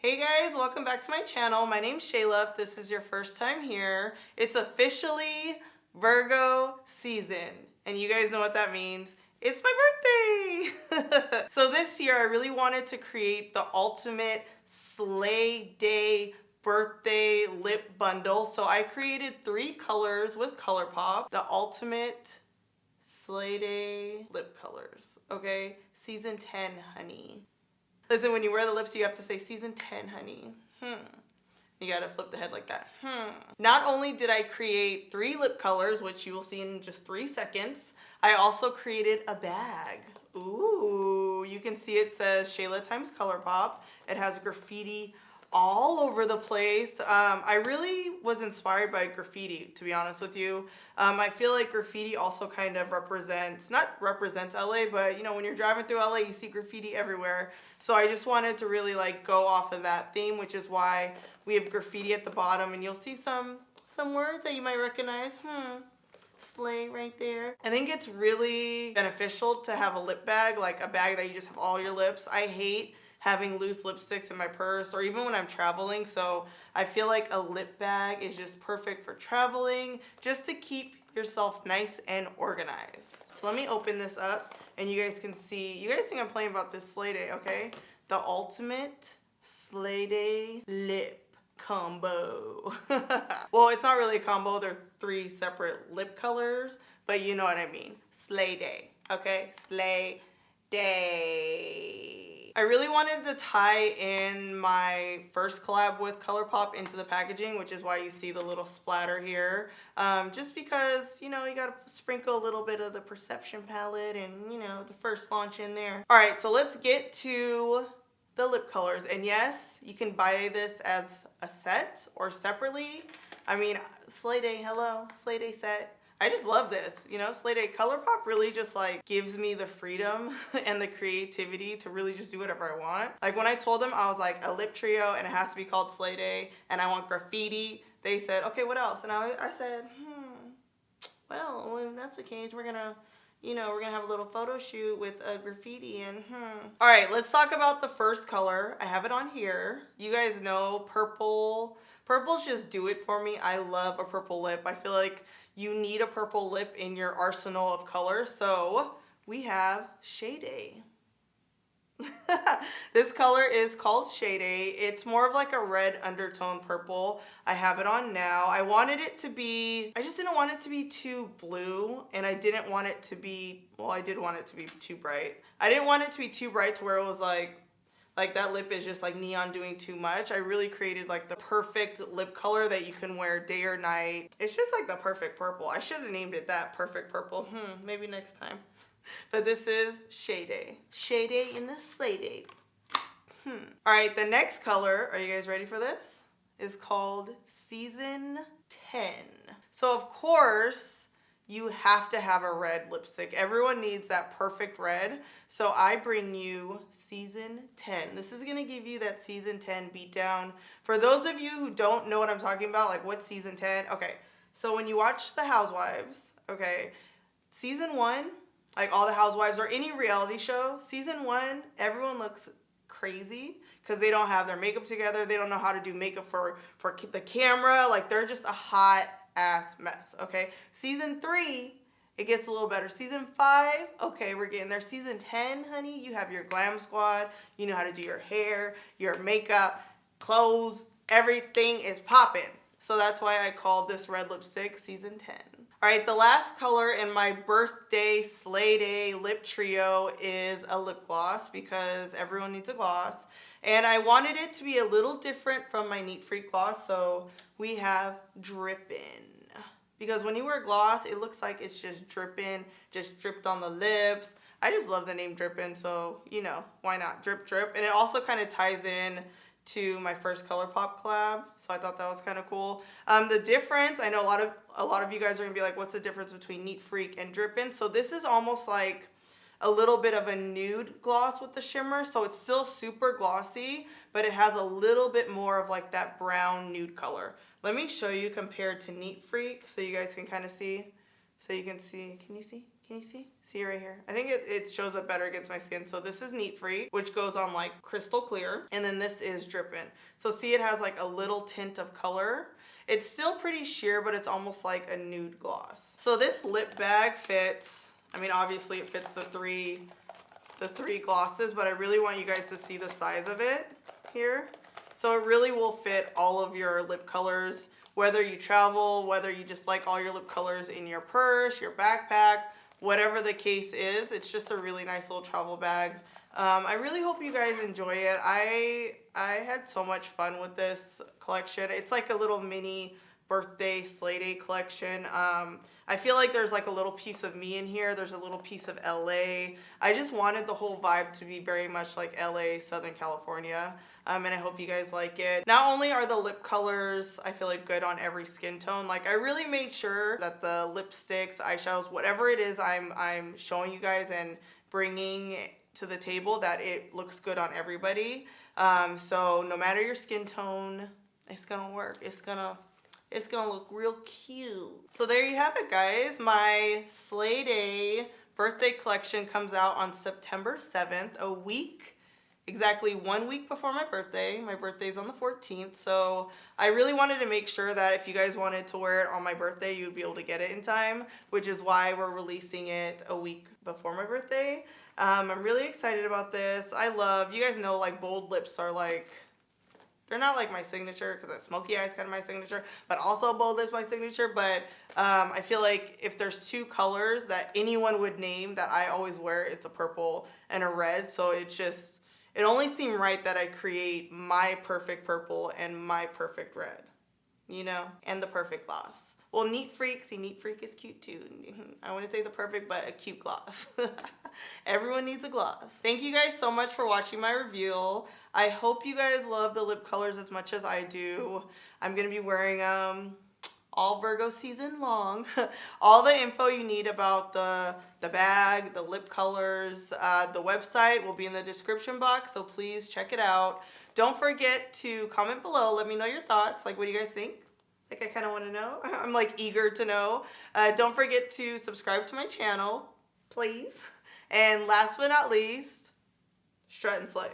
Hey guys, welcome back to my channel. My name's Shayla. If this is your first time here, it's officially Virgo season. And you guys know what that means. It's my birthday! So this year I really wanted to create the ultimate slay day birthday lip bundle. So I created 3 colors with Colourpop. The ultimate slay day lip colors, okay? Season 10, honey. Listen, when you wear the lips, you have to say season 10, honey. You gotta flip the head like that. Not only did I create 3 lip colors, which you will see in just 3 seconds, I also created a bag. Ooh, you can see it says Shayla times Colourpop. It has graffiti all over the place. I really was inspired by graffiti, to be honest with you. I feel like graffiti also kind of represents LA, but you know, when you're driving through LA, you see graffiti everywhere. So I just wanted to really like go off of that theme, which is why we have graffiti at the bottom, and you'll see some words that you might recognize. Slay right there. I think it's really beneficial to have a lip bag, like a bag that you just have all your lips. I hate having loose lipsticks in my purse or even when I'm traveling, so I feel like a lip bag is just perfect for traveling, just to keep yourself nice and organized. So let me open this up and you guys can see. You guys think I'm playing about this Slay Day, okay? The ultimate Slay Day lip combo. Well, it's not really a combo, they're 3 separate lip colors, but you know what I mean. Slay Day, okay? Slay Day. I really wanted to tie in my first collab with Colourpop into the packaging, which is why you see the little splatter here. Just because, you know, you gotta sprinkle a little bit of the Perception palette and, you know, the first launch in there. All right, so let's get to the lip colors. And yes, you can buy this as a set or separately. I mean, Slay Day, hello, Slay Day set. I just love this, you know, Slay Day. Colourpop really just like gives me the freedom and the creativity to really just do whatever I want. Like when I told them I was like a lip trio and it has to be called Slay Day and I want graffiti, they said, okay, what else? And I said, well, if that's the case, we're gonna have a little photo shoot with a graffiti and All right, let's talk about the first color. I have it on here. You guys know purple. Purples just do it for me. I love a purple lip. I feel like you need a purple lip in your arsenal of colors. So we have Shay Day. This color is called Shay Day. It's more of like a red undertone purple. I have it on now. I just didn't want it to be too blue, and I didn't want it to be, well, I did want it to be too bright. I didn't want it to be too bright to where it was like that lip is just like neon doing too much. I really created like the perfect lip color that you can wear day or night. It's just like the perfect purple. I should have named it that, perfect purple. Maybe next time. But this is Shay Day. Shay Day in the Slay Day. All right, the next color, are you guys ready for this? Is called Season 10. So of course, you have to have a red lipstick. Everyone needs that perfect red. So I bring you Season 10. This is gonna give you that Season 10 beatdown. For those of you who don't know what I'm talking about, like what's Season 10? Okay, so when you watch The Housewives, okay, Season 1, like all the housewives or any reality show, Season 1, everyone looks crazy because they don't have their makeup together. They don't know how to do makeup for the camera. Like they're just a hot ass mess, okay? Season 3, it gets a little better. Season 5, okay, we're getting there. Season 10, honey, you have your glam squad. You know how to do your hair, your makeup, clothes, everything is popping. So that's why I called this red lipstick Season 10. All right, the last color in my birthday Slay Day lip trio is a lip gloss because everyone needs a gloss. And I wanted it to be a little different from my Neat Freak gloss, so we have Drippin. Because when you wear gloss, it looks like it's just dripping, just dripped on the lips. I just love the name Drippin, so, you know, why not? Drip, drip. And it also kind of ties in to my first Colourpop collab, so I thought that was kind of cool. The difference, I know a lot of you guys are gonna be like, what's the difference between Neat Freak and Drippin? So this is almost like a little bit of a nude gloss with the shimmer, so it's still super glossy, but it has a little bit more of like that brown nude color. Let me show you compared to Neat Freak so you guys can kind of see. So you can see, can you see? Can you see? See it right here? I think it shows up better against my skin. So this is Neat Free, which goes on like crystal clear. And then this is Drippin. So see, it has like a little tint of color. It's still pretty sheer, but it's almost like a nude gloss. So this lip bag fits, I mean, obviously it fits the three glosses, but I really want you guys to see the size of it here. So it really will fit all of your lip colors, whether you travel, whether you just like all your lip colors in your purse, your backpack, whatever the case is. It's just a really nice little travel bag. I really hope you guys enjoy it. I had so much fun with this collection. It's like a little mini birthday sleigh day collection. I feel like there's like a little piece of me in here. There's a little piece of LA. I just wanted the whole vibe to be very much like LA, Southern California. And I hope you guys like it. Not only are the lip colors, I feel like, good on every skin tone, like I really made sure that the lipsticks, eyeshadows, whatever it is I'm showing you guys and bringing to the table, that it looks good on everybody. So no matter your skin tone, it's gonna work. It's gonna look real cute. So there you have it, guys. My Slay Day birthday collection comes out on September 7th, exactly 1 week before my birthday. My birthday's on the 14th, so I really wanted to make sure that if you guys wanted to wear it on my birthday, you'd be able to get it in time, which is why we're releasing it a week before my birthday. I'm really excited about this. You guys know, like, bold lips are like, they're not like my signature, because that smoky eye is kind of my signature, but also bold lips my signature. But I feel like if there's two colors that anyone would name that I always wear, it's a purple and a red. So it only seemed right that I create my perfect purple and my perfect red, you know, and the perfect gloss. Well, Neat Freak, see, Neat Freak is cute too. I want to say the perfect, but a cute gloss. Everyone needs a gloss. Thank you guys so much for watching my reveal. I hope you guys love the lip colors as much as I do. I'm going to be wearing them all Virgo season long. All the info you need about the bag, the lip colors, the website will be in the description box, so please check it out. Don't forget to comment below. Let me know your thoughts. Like, what do you guys think? Like, I kind of want to know. I'm like eager to know. Don't forget to subscribe to my channel, please. And last but not least, strut and slay.